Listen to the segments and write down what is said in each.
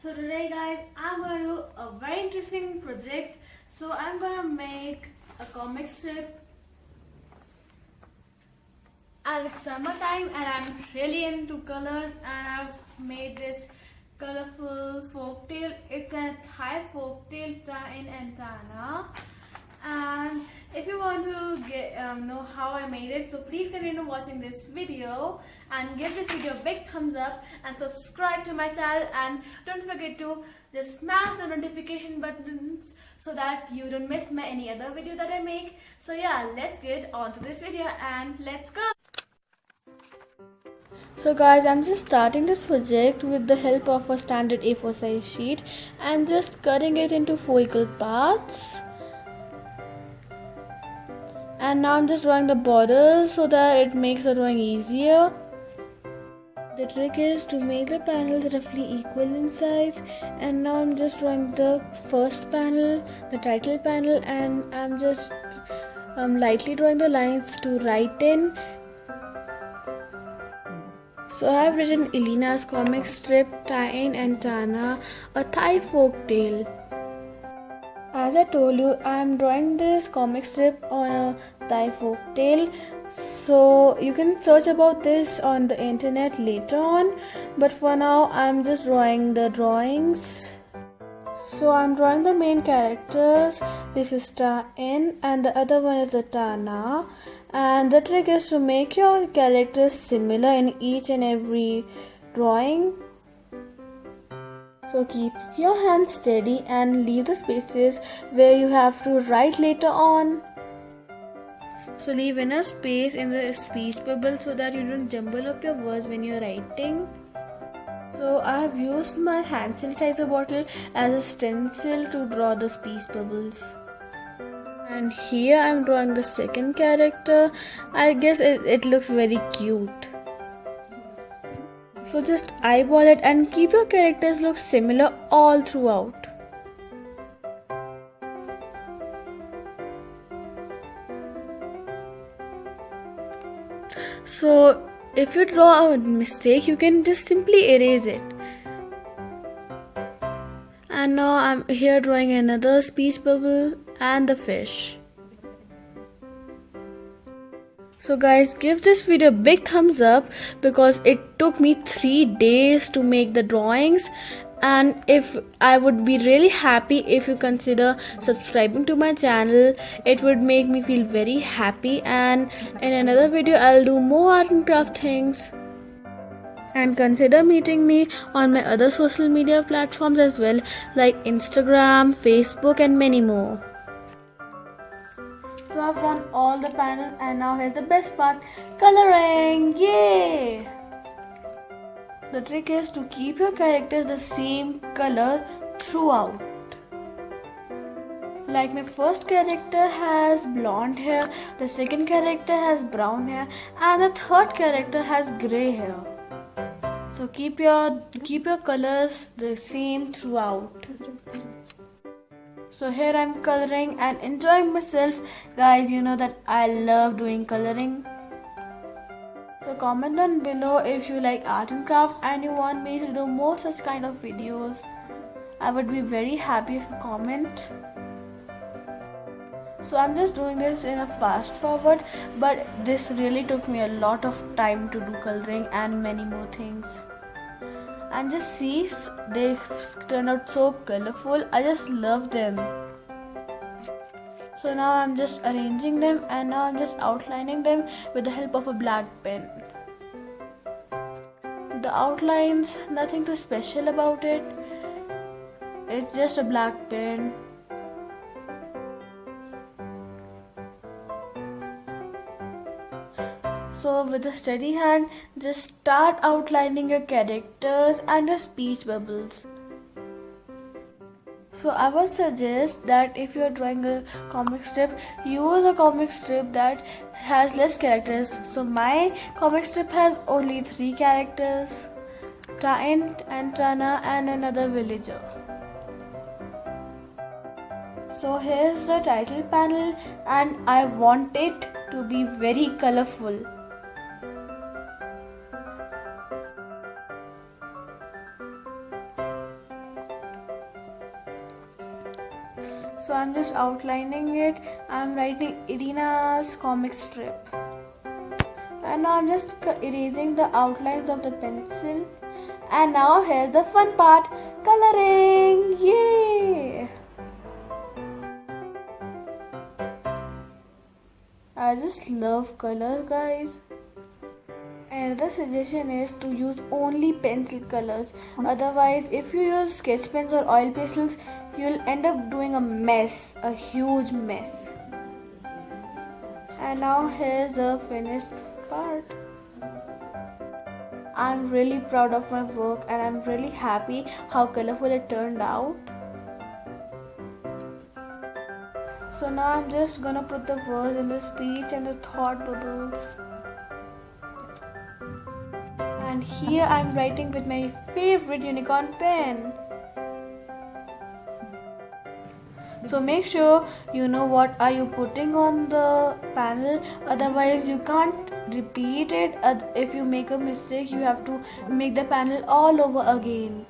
So today guys, I'm going to do a very interesting project. So I'm going to make a comic strip, and it's summertime and I'm really into colors, and I've made this colorful folktale. It's a Thai folktale, tie-in and Tana. And if you want to know how I made it, so please continue watching this video and give this video a big thumbs up and subscribe to my channel, and don't forget to just smash the notification buttons so that you don't miss any other video that I make. So yeah, let's get on to this video and let's go. So guys, I'm just starting this project with the help of a standard A4 size sheet and just cutting it into 4 equal parts. And now I'm just drawing the borders so that it makes the drawing easier. The trick is to make the panels roughly equal in size, and now I'm just drawing the first panel, the title panel, and I'm just lightly drawing the lines to write in. So I have written ILEYNA's comic strip, tie-in and Tana, a Thai folk tale. As I told you, I am drawing this comic strip on a Thai folk tale, so you can search about this on the internet later on, but for now I am just drawing the drawings. So I am drawing the main characters. This is Ta-in and the other one is the Tana, and the trick is to make your characters similar in each and every drawing. So keep your hands steady and leave the spaces where you have to write later on. So leave enough space in the speech bubble so that you don't jumble up your words when you're writing. So I have used my hand sanitizer bottle as a stencil to draw the speech bubbles. And here I'm drawing the second character. I guess it looks very cute. So just eyeball it and keep your characters look similar all throughout. So if you draw a mistake, you can just simply erase it. And now I'm here drawing another speech bubble and the fish. So guys, give this video a big thumbs up because it took me 3 days to make the drawings, and if I would be really happy if you consider subscribing to my channel. It would make me feel very happy, and in another video I'll do more art and craft things. And consider meeting me on my other social media platforms as well, like Instagram, Facebook and many more. So I've done all the panels, and now here's the best part, coloring! Yay! The trick is to keep your characters the same color throughout. Like my first character has blonde hair, the second character has brown hair, and the third character has grey hair. So keep your colors the same throughout. So here I'm coloring and enjoying myself. Guys, you know that I love doing coloring. So comment down below if you like art and craft and you want me to do more such kind of videos. I would be very happy if you comment. So I'm just doing this in a fast forward, but this really took me a lot of time to do coloring and many more things. And just see, they turned out so colorful. I just love them. So now I'm just arranging them, and now I'm just outlining them with the help of a black pen. The outlines, nothing too special about it. It's just a black pen. So with a steady hand, just start outlining your characters and your speech bubbles. So I would suggest that if you are drawing a comic strip, use a comic strip that has less characters. So my comic strip has only 3 characters, Ta-in and Tana and another villager. So here's the title panel, and I want it to be very colorful. finished outlining it, I'm writing ILEYNA's comic strip. And now I'm just erasing the outlines of the pencil. And now here's the fun part, coloring! Yay! I just love color, guys. Another suggestion is to use only pencil colors. Otherwise, if you use sketch pens or oil pastels, you'll end up doing a mess, a huge mess. And now here's the finished part. I'm really proud of my work and I'm really happy how colorful it turned out. So now I'm just gonna put the words in the speech and the thought bubbles. And here I'm writing with my favorite unicorn pen. So make sure you know what are you putting on the panel, otherwise you can't repeat it. If you make a mistake, you have to make the panel all over again.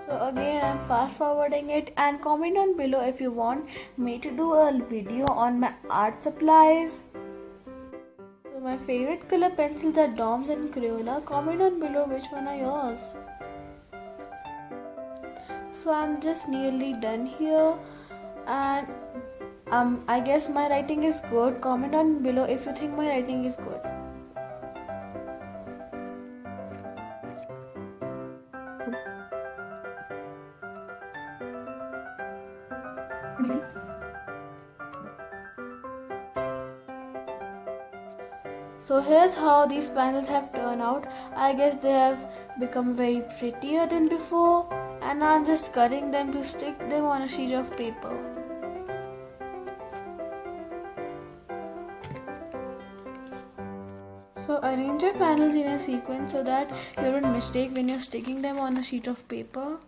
So again, I'm fast forwarding it, and comment down below if you want me to do a video on my art supplies. So my favorite color pencils are Doms and Crayola. Comment down below which one are yours. So I'm just nearly done here, and I guess my writing is good. Comment down below if you think my writing is good. So here's how these panels have turned out. I guess they have become very prettier than before, and now I'm just cutting them to stick them on a sheet of paper. So arrange your panels in a sequence so that you don't mistake when you're sticking them on a sheet of paper.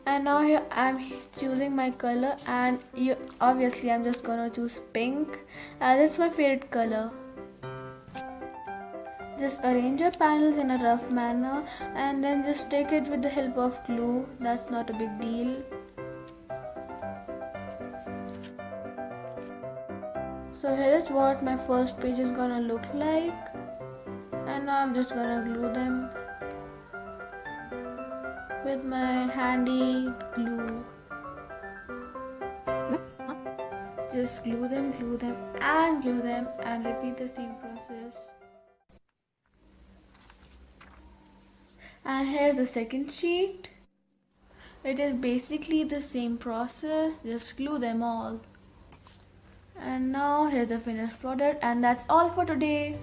And now here I'm choosing my color, and obviously I'm just gonna choose pink as it's my favorite color. Just arrange your panels in a rough manner and then just stick it with the help of glue. That's not a big deal. So here is what my first page is gonna look like, and now I'm just gonna glue them with my handy glue. Just glue them and repeat the same process. And here's the second sheet. It is basically the same process, just glue them all. And now here's the finished product, and that's all for today.